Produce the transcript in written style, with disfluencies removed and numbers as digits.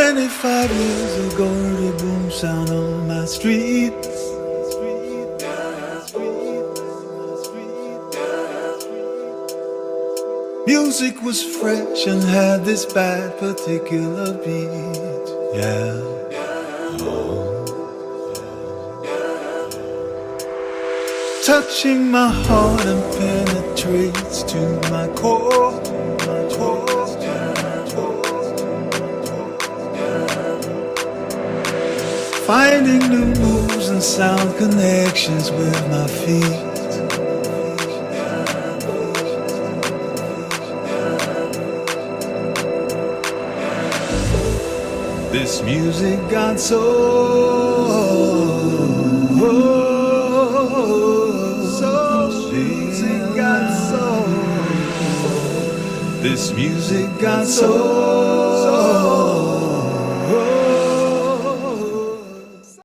25 years ago, the boom sound on my street. Music was fresh and had this bad particular beat. Yeah. Touching my heart and penetrates to my core. Finding new moves and sound connections with my feet. This music got so This music got so